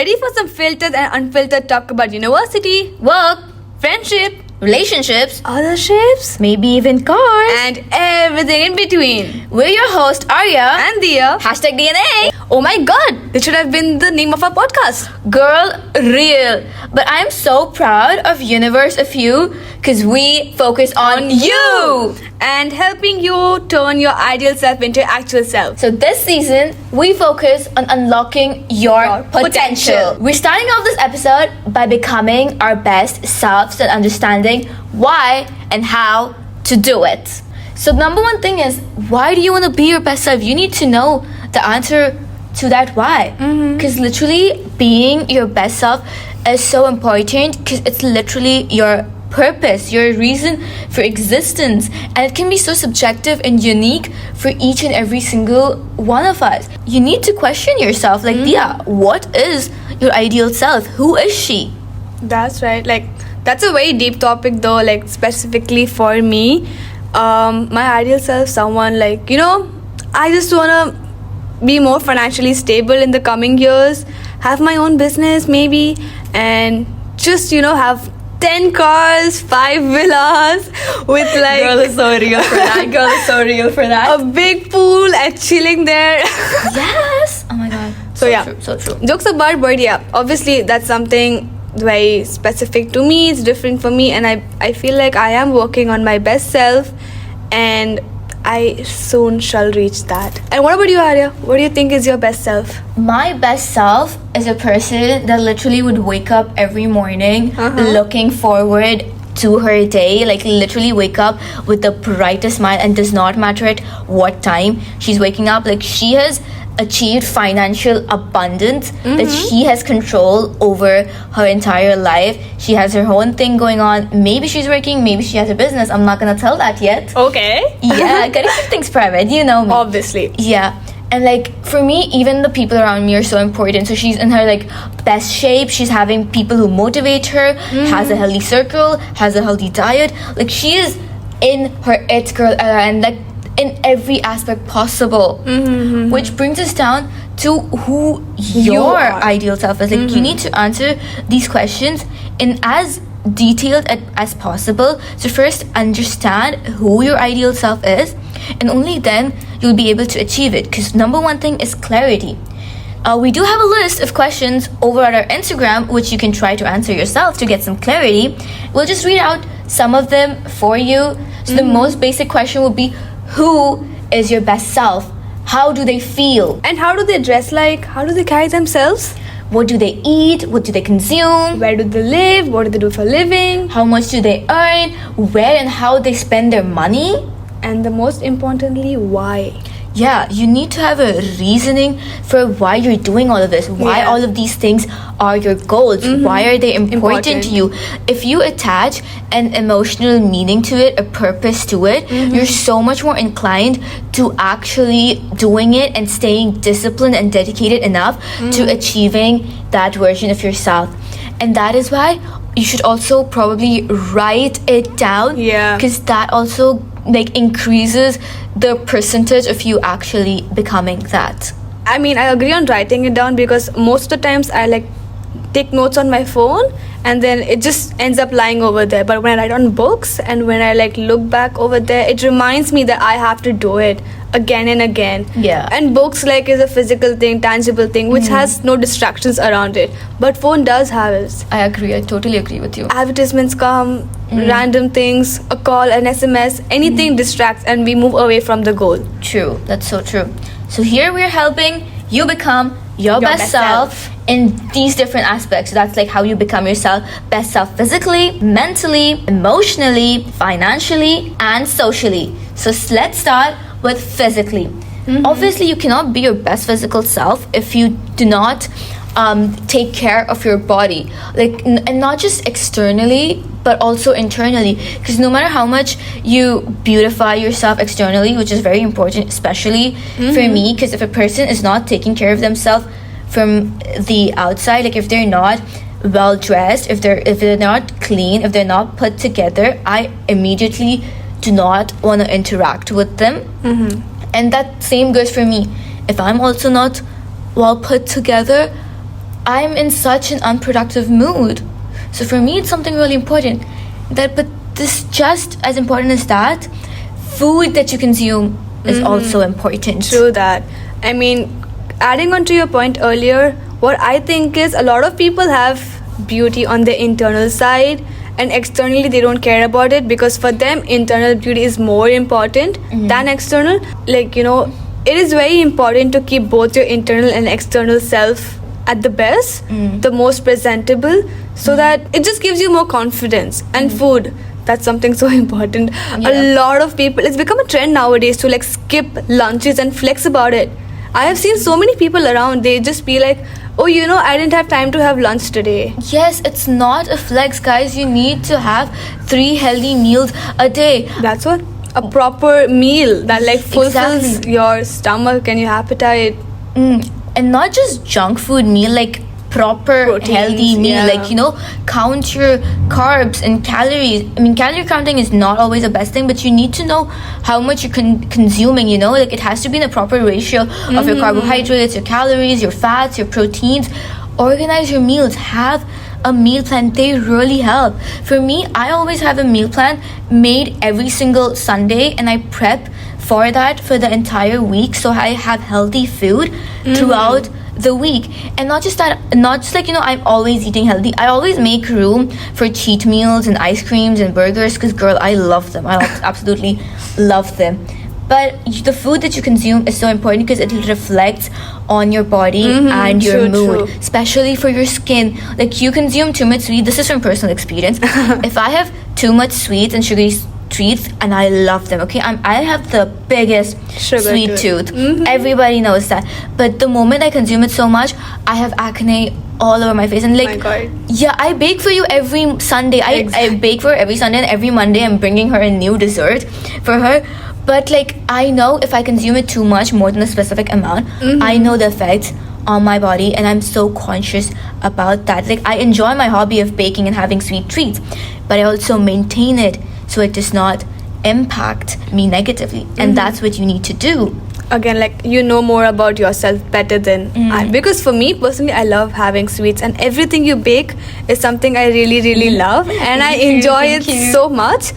Ready for some filtered and unfiltered talk about university, work, friendship, relationships, other ships, maybe even cars, and everything in between. We're your host, Arya. And Dia. Hashtag DNA. Oh my god, This should have been the name of our podcast. girl, real. But I'm so proud of Universe of You because we focus on you. And helping you turn your ideal self into your actual self. So this season, we focus on unlocking your potential. We're starting off this episode by becoming our best selves and understanding why and how to do it. So number one thing is, why do you want to be your best self? You need to know the answer to that why. Because literally being your best self is so important because it's literally your purpose, your reason for existence, and it can be so subjective and unique for each and every single one of us. You need to question yourself, like, Dia, what is your ideal self? Who is she? That's right. Like, that's a very deep topic though, like specifically for me. My ideal self, someone like, I just wanna be more financially stable in the coming years, have my own business maybe, and just, have 10 cars, 5 villas with like Girl is so real for that. Girl is so real for that. a big pool and chilling there. Yes. Oh my god. So yeah. True, so true. Jokes apart, but yeah, obviously that's something very specific to me. It's different for me, and I feel like I am working on my best self, and I soon shall reach that. And what about you, Arya? What do you think is your best self? My best self is a person that literally would wake up every morning looking forward to her day, like literally wake up with the brightest smile, and does not matter at what time she's waking up. Like, she has achieved financial abundance, that she has control over her entire life. She has her own thing going on. Maybe she's working, maybe she has a business. I'm not gonna tell that yet. Okay. Yeah, gotta keep things private, you know me. Obviously. Yeah. And like, for me, even the people around me are so important. So she's in her like best shape. She's having people who motivate her, has a healthy circle, has a healthy diet. Like, she is in her it girl era, and like in every aspect possible. Which brings us down to who your are. ideal self is. Like, you need to answer these questions in as detailed as possible. So first, understand who your ideal self is, and only then you'll be able to achieve it. Because number one thing is clarity. We do have a list of questions over at our Instagram, which you can try to answer yourself to get some clarity. We'll just read out some of them for you. So the most basic question would be, who is your best self? How do they feel? And how do they dress like? How do they carry themselves? What do they eat? What do they consume? Where do they live? What do they do for a living? How much do they earn? Where and how they spend their money? And the most importantly, why? Yeah, you need to have a reasoning for why you're doing all of this, why Yeah. all of these things are your goals, why are they important to you. If you attach an emotional meaning to it, a purpose to it, you're so much more inclined to actually doing it and staying disciplined and dedicated enough to achieving that version of yourself. And that is why you should also probably write it down, Yeah. because that also like increases the percentage of you actually becoming that. I mean, I agree on writing it down, because most of the times I like take notes on my phone and then it just ends up lying over there. But when I write on books and when I like look back over there, it reminds me that I have to do it again and again. Yeah. And books like is a physical thing, tangible thing, which has no distractions around it. But phone does have it. I agree. I totally agree with you. Advertisements come, random things, a call, an SMS, anything distracts, and we move away from the goal. True. That's so true. So here we're helping you become your best best self in these different aspects. So that's like how you become yourself, best self physically, mentally, emotionally, financially, and socially. So let's start with physically. Obviously, you cannot be your best physical self if you do not take care of your body, like and not just externally but also internally, because no matter how much you beautify yourself externally, which is very important, especially for me, because if a person is not taking care of themselves from the outside, like if they're not well dressed, if they're not clean, if they're not put together, I immediately do not want to interact with them. And that same goes for me. If I'm also not well put together, I'm in such an unproductive mood. So for me, it's something really important. But this just as important as that, food that you consume is also important. True that. I mean, adding on to your point earlier, what I think is a lot of people have beauty on the internal side, and externally they don't care about it, because for them internal beauty is more important than external. Like, it is very important to keep both your internal and external self at the best, the most presentable, so that it just gives you more confidence. And food, that's something so important. A lot of people, it's become a trend nowadays to like skip lunches and flex about it. I have seen so many people around, they just be like, oh, I didn't have time to have lunch today. Yes, it's not a flex, guys. You need to have 3 healthy meals a day. That's what a proper meal that like fulfills your stomach and your appetite. And not just junk food meal, like proper Proteins, healthy meal. yeah. Like, count your carbs and calories. I mean, calorie counting is not always the best thing, but you need to know how much you're consuming, like it has to be in a proper ratio of your carbohydrates, your calories, your fats, your proteins. Organize your meals. Have a meal plan. They really help. For me, I always have a meal plan made every single Sunday, and I prep for that for the entire week, so I have healthy food throughout the week. And not just that, not just like I'm always eating healthy. I always make room for cheat meals and ice creams and burgers, because girl, I love them. I absolutely love them. But the food that you consume is so important, because it reflects on your body and your mood, especially for your skin. Like, you consume too much sweet. This is from personal experience. If I have too much sweets and sugary treats, and I love them, okay, I have the biggest sweet tooth. Everybody knows that. But the moment I consume it so much, I have acne all over my face. And like, my God. Yeah, I bake for you every Sunday. I bake for her every Sunday, and every Monday I'm bringing her a new dessert for her. But like, I know if I consume it too much, more than a specific amount, I know the effects on my body, and I'm so conscious about that. Like, I enjoy my hobby of baking and having sweet treats, but I also maintain it so it does not impact me negatively. And that's what you need to do. Again, like, more about yourself better than I, because for me personally, I love having sweets, and everything you bake is something I really, really love, and I enjoy it so much.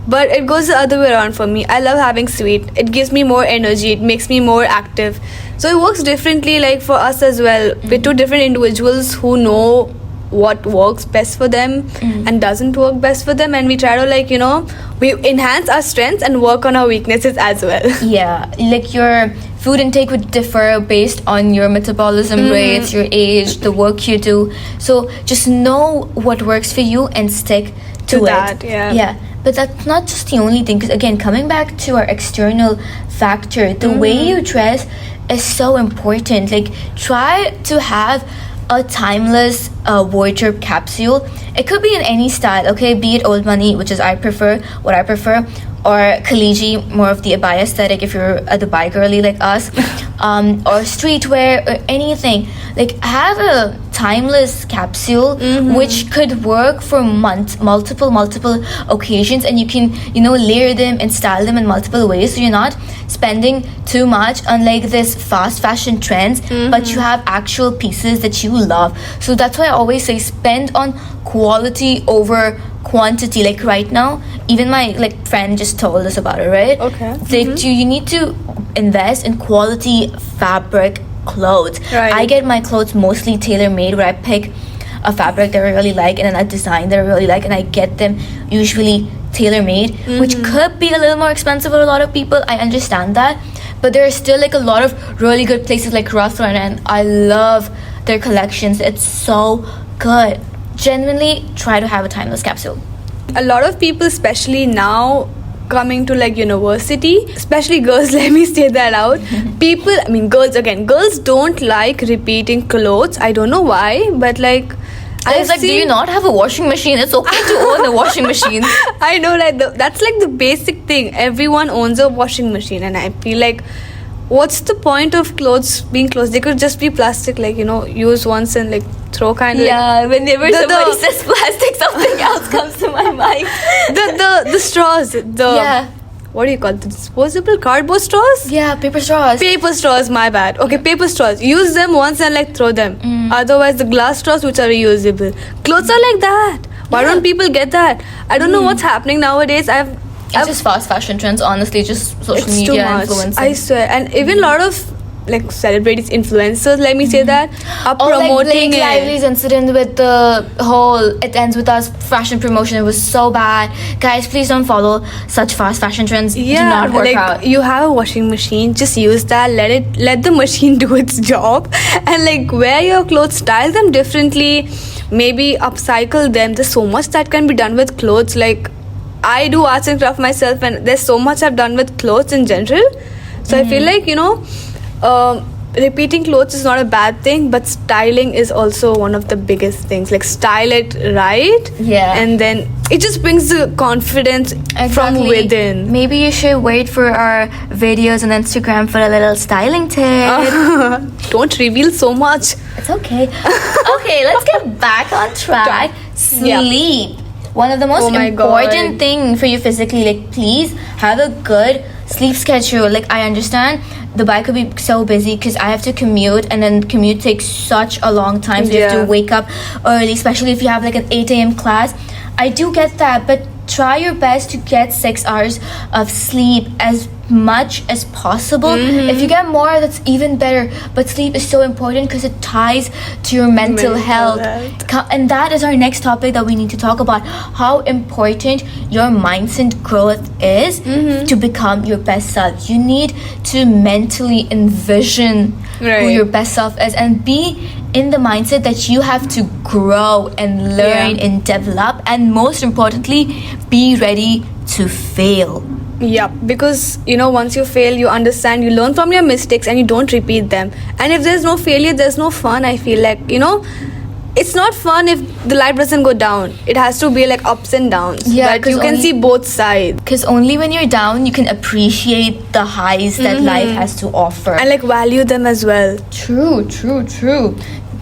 But it goes the other way around for me. I love having sweet. It gives me more energy. It makes me more active. So it works differently, like for us as well. We're two different individuals who know what works best for them and doesn't work best for them. And we try to we enhance our strengths and work on our weaknesses as well. Yeah, like your food intake would differ based on your metabolism rates, your age, the work you do. So just know what works for you and stick to that, it. yeah. But that's not just the only thing, because again, coming back to our external factor, the way you dress is so important. Like, try to have a timeless wardrobe capsule. It could be in any style, okay? Be it old money, which is what I prefer, or Khaliji, more of the abaya aesthetic if you're a Dubai girly like us, or streetwear or anything. Like, have a timeless capsule which could work for multiple occasions, and you can layer them and style them in multiple ways, so you're not spending too much on like this fast fashion trends, but you have actual pieces that you love. So that's why I always say spend on quality over quantity. Like right now, even my friend just told us about it, right? Okay. You need to invest in quality fabric clothes. Right. I get my clothes mostly tailor-made, where I pick a fabric that I really like and then a design that I really like, and I get them usually tailor-made, which could be a little more expensive for a lot of people. I understand that, but there are still a lot of really good places like Ralph Lauren, and I love their collections. It's so good. Genuinely try to have a timeless capsule. A lot of people, especially now, coming to university, especially girls, let me say that out. Girls don't like repeating clothes. I don't know why, but Do you not have a washing machine? It's okay to own a washing machine. I know, that's the basic thing. Everyone owns a washing machine, and I feel what's the point of clothes being clothes? They could just be plastic, use once and throw kind of. Yeah, whenever somebody says plastic, something else comes to my mind. The straws, what do you call it? The disposable cardboard straws? Yeah, paper straws. Paper straws, my bad. Okay, paper straws. Use them once and like throw them. Otherwise, the glass straws which are reusable. Clothes are like that. Why don't people get that? I don't know what's happening nowadays. It's just fast fashion trends, honestly, just social It's media too much. influencing. I swear. And even a lot of like celebrities, influencers, let me say that, are Or like promoting Blake it. Lively's incident with the whole "it ends with us" fashion promotion. It was so bad. Guys, please don't follow such fast fashion trends. Do not work like out. you have a washing machine, just use that. Let the machine do its job, and like wear your clothes, style them differently, maybe upcycle them. There's so much that can be done with clothes. Like I do arts and craft myself, and there's so much I've done with clothes in general. So I feel like repeating clothes is not a bad thing, but styling is also one of the biggest things. Like style it right, and then it just brings the confidence from within. Maybe you should wait for our videos on Instagram for a little styling tip. Don't reveal so much. It's okay. Okay, let's get back on track. Sleep. One of the most important thing for you physically. Like, please have a good sleep schedule. Like, I understand Dubai could be so busy because I have to commute, and then commute takes such a long time, so you have to wake up early, especially if you have like an 8 a.m. class. I do get that, but try your best to get 6 hours of sleep as much as possible. If you get more, that's even better, but sleep is so important because it ties to your mental health. And that is our next topic that we need to talk about, how important your mindset growth is to become your best self. You need to mentally envision who your best self is, and be in the mindset that you have to grow and learn and develop, and most importantly, be ready to fail. Yeah, because once you fail, you understand, you learn from your mistakes, and you don't repeat them. And if there's no failure, there's no fun. I feel like it's not fun if the life doesn't go down. It has to be like ups and downs. Yeah, that you can see both sides. Because only when you're down, you can appreciate the highs that life has to offer, and like value them as well. True.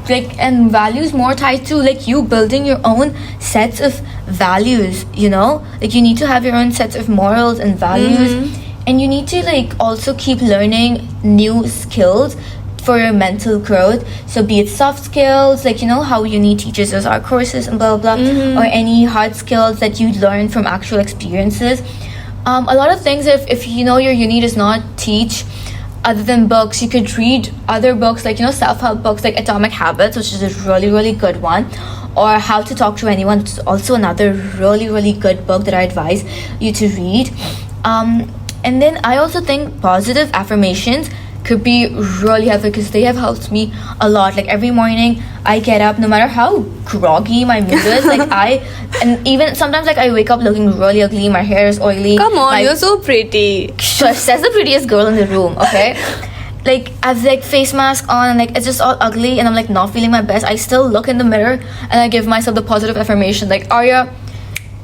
Like, and values more tied to like you building your own sets of values. Like you need to have your own sets of morals and values, and you need to like also keep learning new skills for your mental growth. So be it soft skills, like how uni teaches us our courses and blah blah blah, or any hard skills that you learn from actual experiences. A lot of things, if your uni does not teach other than books, you could read other books like self-help books like Atomic Habits, which is a really really good one, or How to Talk to Anyone, which is also another really really good book that I advise you to read. And then I also think positive affirmations could be really helpful because they have helped me a lot. Like every morning I get up, no matter how groggy my mood is, and even sometimes like I wake up looking really ugly, my hair is oily. Come on, you're so pretty. Sure, says the prettiest girl in the room, okay? Like I've like face mask on, and like it's just all ugly, and I'm like not feeling my best. I still look in the mirror and I give myself the positive affirmation like, Arya,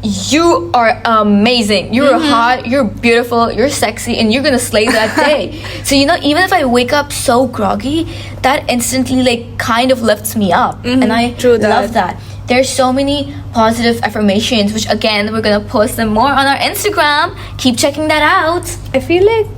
you are amazing, you're hot, you're beautiful, you're sexy, and you're gonna slay that day. So even if I wake up so groggy, that instantly like kind of lifts me up, and I love that. There's so many positive affirmations, which again we're gonna post them more on our Instagram. Keep checking that out. I feel like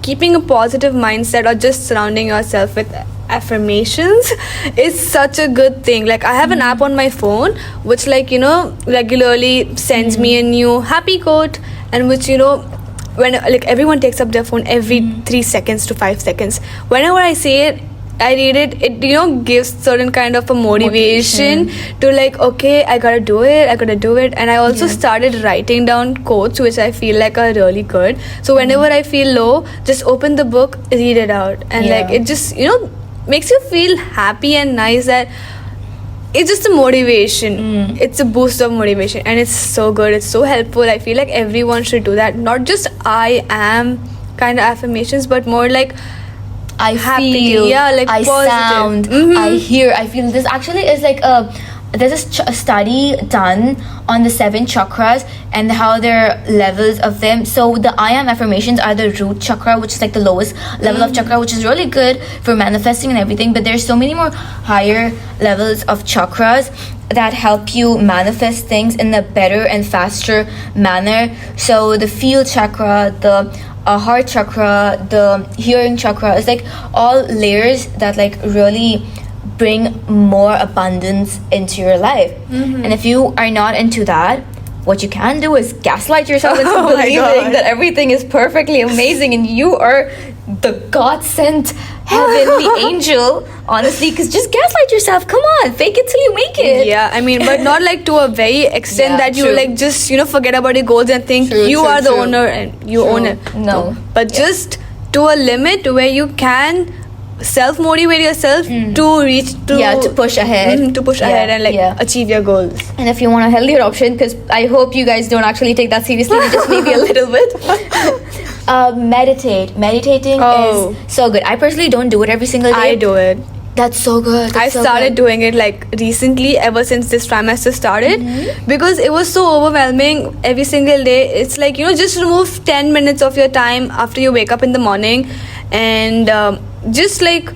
keeping a positive mindset or just surrounding yourself with affirmations is such a good thing. Like I have an app on my phone which regularly sends me a new happy quote, and which when like everyone takes up their phone every 3 seconds to 5 seconds. Whenever I say it, I read it, gives certain kind of a motivation to like, okay, I gotta do it. And I also started writing down quotes which I feel like are really good. So whenever I feel low, just open the book, read it out, and like it just makes you feel happy and nice. That it's just a motivation. It's a boost of motivation, and it's so good, it's so helpful. I feel like everyone should do that, not just I am kind of affirmations, but more like I feel, like I positive. sound, I hear, I feel. This actually is like there's a study done on the 7 chakras and how there are levels of them. So the I am affirmations are the root chakra, which is like the lowest level of chakra, which is really good for manifesting and everything. But there's so many more higher levels of chakras, that help you manifest things in a better and faster manner. So the feel chakra, the heart chakra, the hearing chakra is like all layers that like really bring more abundance into your life. And if you are not into that, what you can do is gaslight yourself into Oh my believing God. that everything is perfectly amazing and you are the God-sent heavenly angel. Honestly, because just gaslight yourself. Come on, fake it till you make it. Yeah, I mean, but not like to a very extent Yeah, that you true. like just forget about your goals and think True, you true, are the true. owner and you True. own it. No. But just to a limit where you can self-motivate yourself to reach to push ahead. to push Yeah, ahead and like yeah. achieve your goals. And if you want a healthier option, because I hope you guys don't actually take that seriously, just maybe a little bit. Meditate. Meditating Oh. is so good. I personally don't do it every single day. I do it. That's so good. I That's so started good. doing it like recently, ever since this trimester started, because it was so overwhelming every single day. It's like, just remove 10 minutes of your time after you wake up in the morning and just like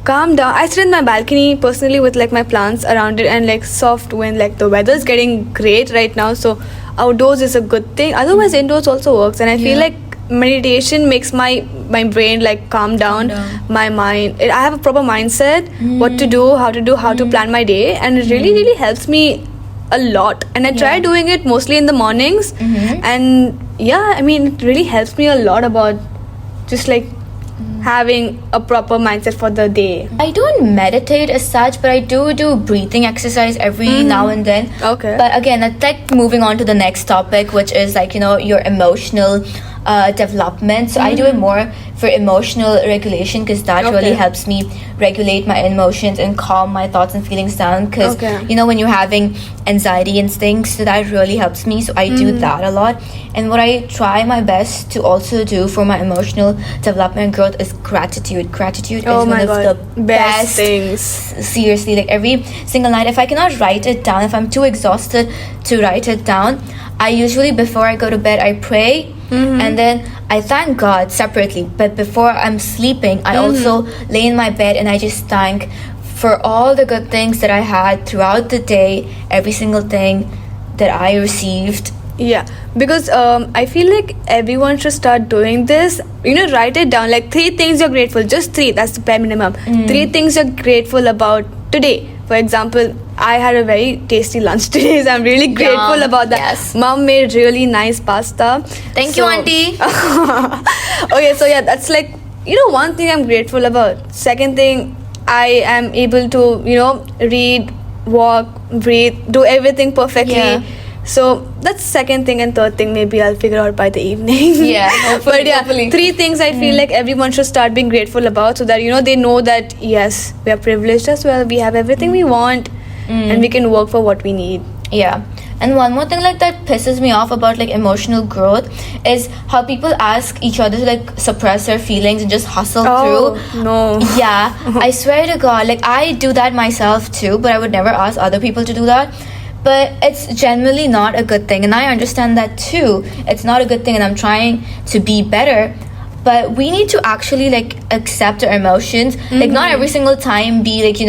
calm down. I sit in my balcony personally with like my plants around it and like soft wind. Like the weather's getting great right now, so outdoors is a good thing. Otherwise, indoors also works, and I feel like meditation makes my brain like calm down, my mind. I have a proper mindset, what to do, how to plan my day, and it really helps me a lot. And I try doing it mostly in the mornings, and I mean, it really helps me a lot about just like having a proper mindset for the day. I don't meditate as such, but I do breathing exercise every now and then. Okay. But again, that's like moving on to the next topic, which is like, your emotional development. So I do it more for emotional regulation, because that really helps me regulate my emotions and calm my thoughts and feelings down. Because, when you're having anxiety and things, so that really helps me. So I do that a lot. And what I try my best to also do for my emotional development and growth is gratitude. Gratitude is one of the best things. Seriously, like every single night, if I cannot write it down, if I'm too exhausted to write it down, I usually, before I go to bed, I pray. And then I thank God separately. But before I'm sleeping, I also lay in my bed and I just thank for all the good things that I had throughout the day, every single thing that I received. Yeah, because I feel like everyone should start doing this. Write it down, like 3 things you're grateful. Just 3, that's the bare minimum. 3 things you're grateful about today. For example, I had a very tasty lunch today, so I'm really grateful about that. Yes. Mom made really nice pasta. Thank you, auntie. Okay, so that's like, one thing I'm grateful about. Second thing, I am able to, read, walk, breathe, do everything perfectly. Yeah. So that's second thing, and third thing maybe I'll figure out by the evening. Yeah, hopefully, But hopefully. 3 things I feel like everyone should start being grateful about, so that they know that yes, we are privileged as well. We have everything we want, and we can work for what we need. Yeah. And one more thing like that pisses me off about like emotional growth is how people ask each other to like suppress their feelings and just hustle through. No. Yeah, I swear to God, like I do that myself too, but I would never ask other people to do that. But it's generally not a good thing, and I understand that too. It's not a good thing, and I'm trying to be better. But we need to actually like accept our emotions. Like not every single time be like,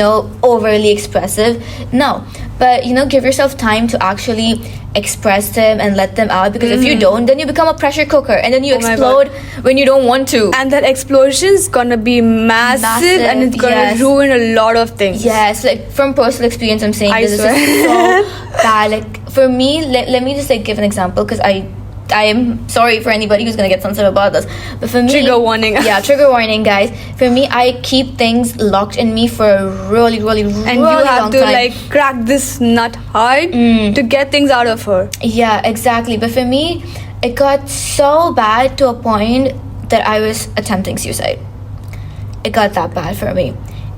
overly expressive. No. But give yourself time to actually express them and let them out, because if you don't, then you become a pressure cooker and then you explode when you don't want to. And that explosion's gonna be massive and it's gonna ruin a lot of things. Yes, like from personal experience, I'm saying this swear. is so bad. Like for me, let me just like give an example, because I am sorry for anybody who's gonna get sensitive about this, but for me, Trigger warning. Yeah, trigger warning, guys. For me, I keep things locked in me for a really And you have long to time. like crack this nut hard to get things out of her. Yeah, exactly. But for me, it got so bad to a point that I was attempting suicide. It got that bad for me.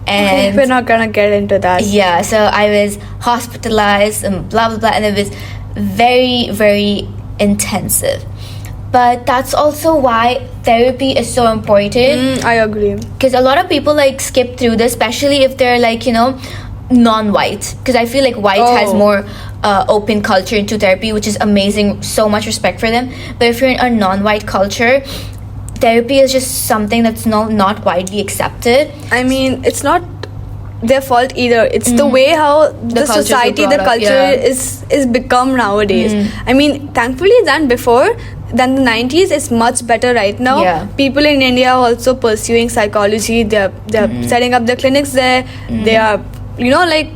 And we're not gonna get into that. yeah, so I was hospitalized and blah blah blah, and it was very, very intensive. But that's also why therapy is so important. I agree. Because a lot of people like skip through this, especially if they're like, non-white. Because I feel like white has more open culture into therapy, which is amazing. So much respect for them. But if you're in a non-white culture, therapy is just something that's not widely accepted. I mean, it's not their fault either. It's the way how the cultures were society, the brought up, culture yeah. is become nowadays. I mean, thankfully than before, than the 90s, it's much better right now. Yeah. People in India are also pursuing psychology. They're setting up their clinics there. They are, like,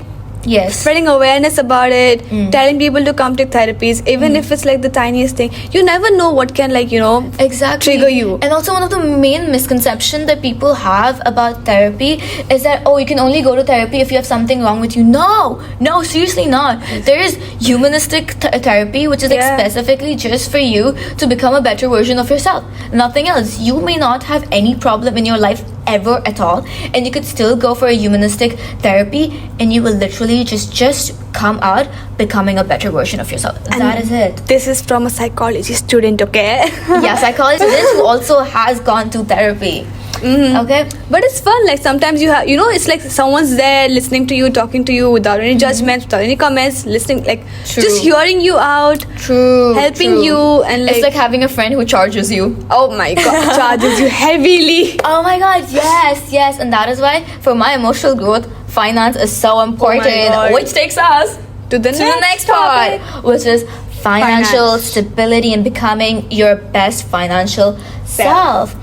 Yes. spreading awareness about it, telling people to come take therapies, even if it's like the tiniest thing. You never know what can, like, Exactly. trigger you. And also one of the main misconceptions that people have about therapy is that, you can only go to therapy if you have something wrong with you. No, seriously not. There is humanistic therapy, which is like Yeah. specifically just for you to become a better version of yourself. Nothing else. You may not have any problem in your life ever at all, and you could still go for a humanistic therapy, and you will literally just come out becoming a better version of yourself. That is it. This is from a psychology student, okay? Yeah, psychologist who also has gone to therapy. Okay. But it's fun. Like sometimes you have, it's like someone's there listening to you, talking to you without any judgments, without any comments, listening, like True. just hearing you out, helping you, and It's like having a friend who charges you. oh my god, charges you heavily. Oh my god, yes. And that is why for my emotional growth, finance is so important. God. Which takes us To the to the next part, which is financial Finance. stability and becoming your best financial self.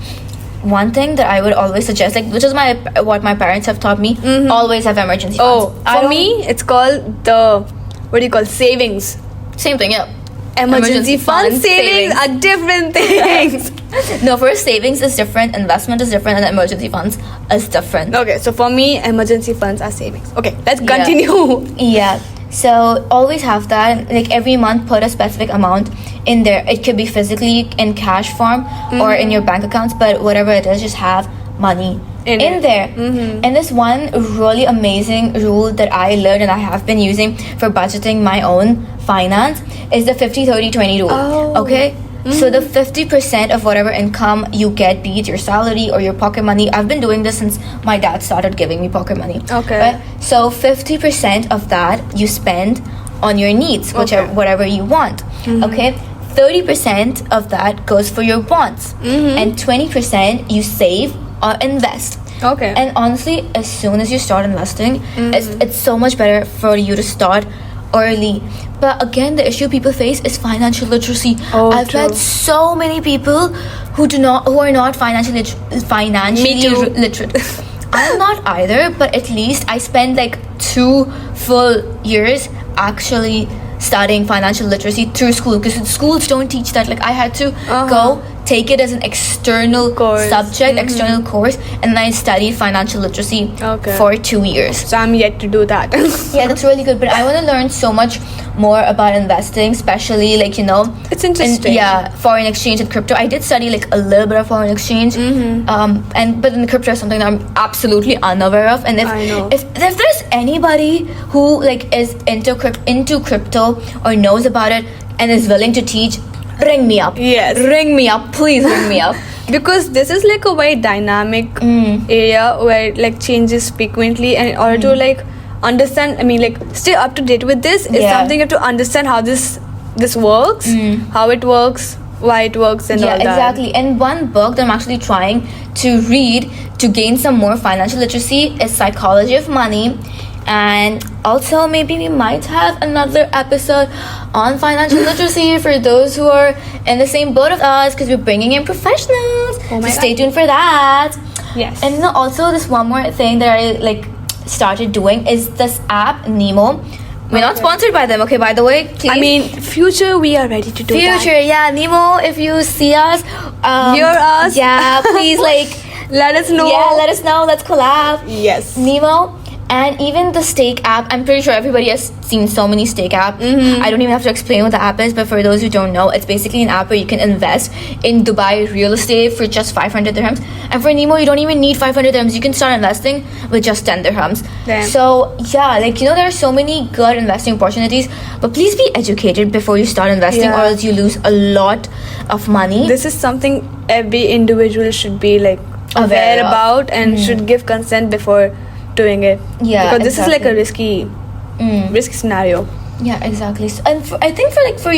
One thing that I would always suggest, like, which is what my parents have taught me, always have emergency funds. For me, it's called savings. Same thing, yeah. Emergency fund savings are different things. No, first savings is different, investment is different, and emergency funds is different. Okay, so for me, emergency funds are savings. Okay, let's Yeah. continue. Yeah. So always have that. Like every month, put a specific amount in there. It could be physically in cash form or in your bank accounts, but whatever it is, just have money in it. there. And this one really amazing rule that I learned and I have been using for budgeting my own finance is the 50-30-20 rule. Oh. Okay. So the 50% of whatever income you get, be it your salary or your pocket money, I've been doing this since my dad started giving me pocket money. Okay. Right? So 50% of that you spend on your needs, whatever you want. Okay. 30% of that goes for your wants, and 20% you save or invest. Okay. And honestly, as soon as you start investing, it's so much better for you to start early. But again, the issue people face is financial literacy. I've true. met so many people who are not financially Me too. literate. I'm not either, but at least I spent like 2 full years actually studying financial literacy through school, because schools don't teach that. Like I had to go take it as an external Course. subject, external course, and then I studied financial literacy Okay. for 2 years. So I'm yet to do that. Yeah, that's really good. But I want to learn so much more about investing, especially like It's interesting. foreign exchange and crypto. I did study like a little bit of foreign exchange, but in crypto is something that I'm absolutely unaware of. And I know. if there's anybody who like is into crypto or knows about it and is willing to teach, ring me up. Yes. Ring me up, please ring me up. Because this is like a very dynamic area where it like changes frequently, and in order to like understand, stay up to date with this is Yeah. something you have to understand how this works, how it works, why it works, and all Yeah, that. exactly. And one book that I'm actually trying to read to gain some more financial literacy is Psychology of Money. And also maybe we might have another episode on financial literacy for those who are in the same boat of us, because we're bringing in professionals. Oh my So stay God. tuned for that. Yes. And also this one more thing that I like started doing is this app Nemo. We're not sponsored by them, okay, by the way. Please. Future, we are ready to do that. Future, yeah, Nemo, if you see us, Hear us. yeah, please Let us know. yeah, let us know, let's collab. Yes. Nemo. And even the Stake app, I'm pretty sure everybody has seen so many Stake apps. I don't even have to explain what the app is, but for those who don't know, it's basically an app where you can invest in Dubai real estate for just 500 dirhams. And for Nemo, you don't even need 500 dirhams. You can start investing with just 10 dirhams. Damn. So yeah, there are so many good investing opportunities, but please be educated before you start investing, Yeah. or else you lose a lot of money. This is something every individual should be like aware Aware of. about and should give consent before doing it. Yeah, because this is like a exactly. risky scenario. Yeah, exactly. So, and I think for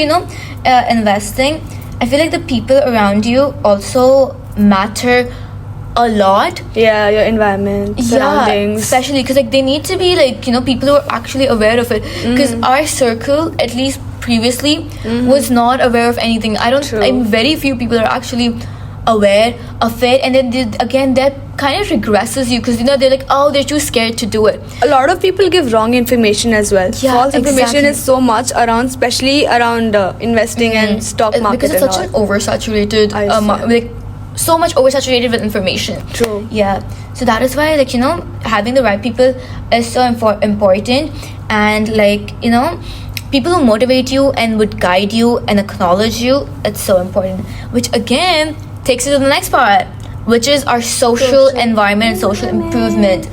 investing, I feel like the people around you also matter a lot. Yeah, your environment, surroundings. Yeah, especially because like they need to be like, you know, people who are actually aware of it, because our circle, at least previously, was not aware of anything. Very few people are actually aware of it, and then that kind of regresses you, because, you know, they're like, oh, they're too scared to do it. A lot of people give wrong information as well. Yeah, false information exactly. is so much around, especially around investing and stock market, because it's such an oversaturated like so much oversaturated with information. True. Yeah, so that is why, like, you know, having the right people is so important, and like, you know, people who motivate you and would guide you and acknowledge you, it's so important, which again takes you to the next part, which is our social environment and social improvement.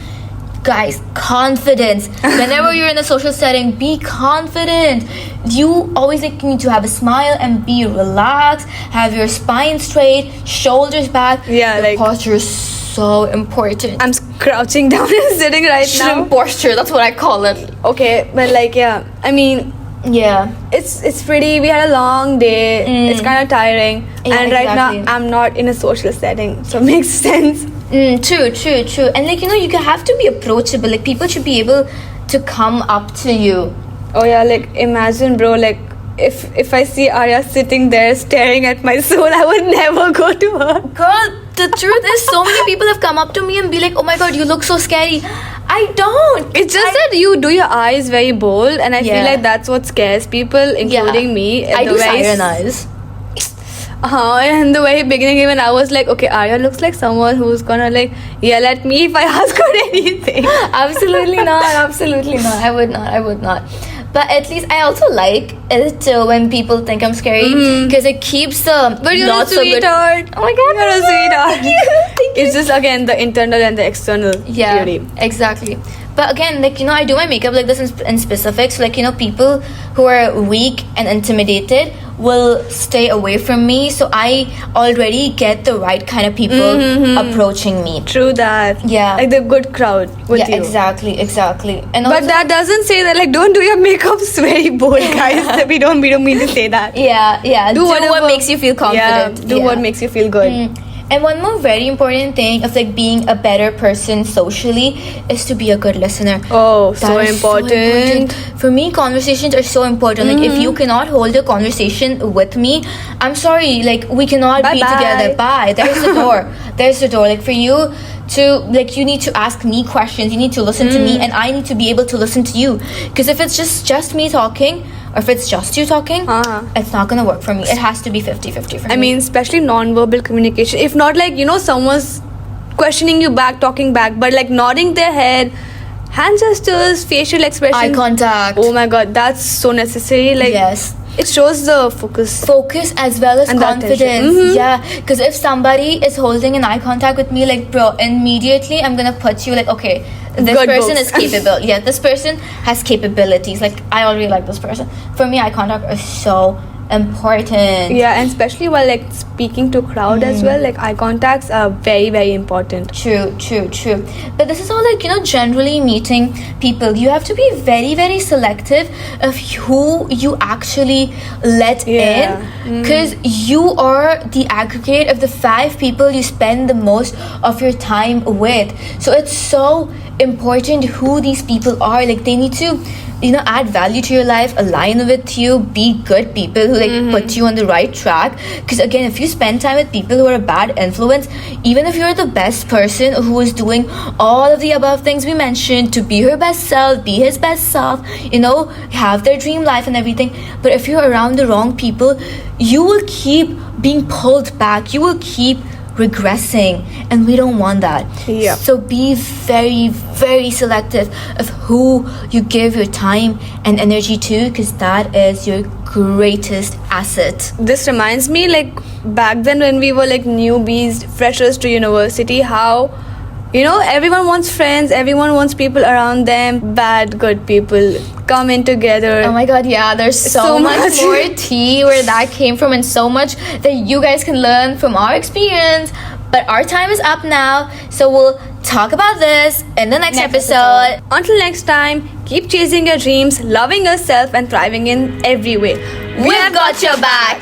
Guys, confidence. Whenever you're in a social setting, be confident. You always need to have a smile and be relaxed, have your spine straight, shoulders back. Yeah, your like posture is so important. I'm crouching down and sitting right now. Shrimp posture, that's what I call it. Okay, but like, yeah, I mean, yeah, it's pretty, we had a long day, it's kind of tiring, Yeah, and right exactly. now I'm not in a social setting, so it makes sense. True. And like, you know, you have to be approachable. Like, people should be able to come up to you. Oh yeah, like imagine, bro, like if I see Arya sitting there staring at my soul, I would never go to her. Girl, the truth is, so many people have come up to me and be like, oh my god, you look so scary. I don't. It's just that you do your eyes very bold, and I feel Yeah. like that's what scares people, including me. I The do very siren eyes. in the very beginning, even I was like, okay, Arya looks like someone who's gonna like yell at me if I ask her anything. Absolutely not. I would not. But at least I also like it when people think I'm scary, because it keeps the But you're not a so good. sweetheart. Oh my god, You're a sweetheart. Thank you. It's just again the internal and the external beauty. Exactly. But again, like, you know, I do my makeup like this in specifics. Like, you know, people who are weak and intimidated will stay away from me, so I already get the right kind of people approaching me. True that. Yeah. Like the good crowd with you. Exactly. And But also, that doesn't say that like don't do your makeups very bold, guys. we don't mean to say that. yeah, do what whatever- makes you feel confident. Yeah, do what makes you feel good. And one more very important thing of like being a better person socially is to be a good listener. Oh, That so is important. For me, conversations are so important. Like, if you cannot hold a conversation with me, I'm sorry, like, we cannot be Bye-bye. together. Bye. There's the door. Like, for you to, like, you need to ask me questions, you need to listen to me, and I need to be able to listen to you. Because if it's just me talking, or if it's just you talking, it's not gonna work for me. It has to be 50-50 for me. I mean, especially non-verbal communication. If not, like, you know, someone's questioning you back, talking back, but like nodding their head, hand gestures, facial expression, eye contact. Oh my god, that's so necessary. Like, Yes. it shows the focus As well as and the confidence. attention. Yeah, because if somebody is holding an eye contact with me, like, bro, immediately I'm gonna put you like, okay, this Good person books. is capable. Yeah, this person has capabilities. Like, I already like this person. For me, eye contact is so important. Yeah, and especially while like speaking to crowd as well, like eye contacts are very, very important. True. But this is all like, you know, generally meeting people. You have to be very, very selective of who you actually let Yeah. in, because you are the aggregate of the 5 people you spend the most of your time with. So it's so important who these people are. Like, they need to, you know, add value to your life, align with you, be good people who like put you on the right track. Because again, if you spend time with people who are a bad influence, even if you're the best person who is doing all of the above things we mentioned, to be her best self, be his best self, you know, have their dream life and everything, but if you're around the wrong people, you will keep being pulled back, you will keep regressing, and we don't want that. Yeah. So be very, very selective of who you give your time and energy to, because that is your greatest asset. This reminds me, like, back then when we were like newbies, freshers to university, how, you know, everyone wants friends, everyone wants people around them, bad, good people coming together. Oh my god, yeah, there's so much more tea where that came from, and so much that you guys can learn from our experience. But our time is up now, so we'll talk about this in the next episode. Until next time, keep chasing your dreams, loving yourself, and thriving in every way. We've got your back.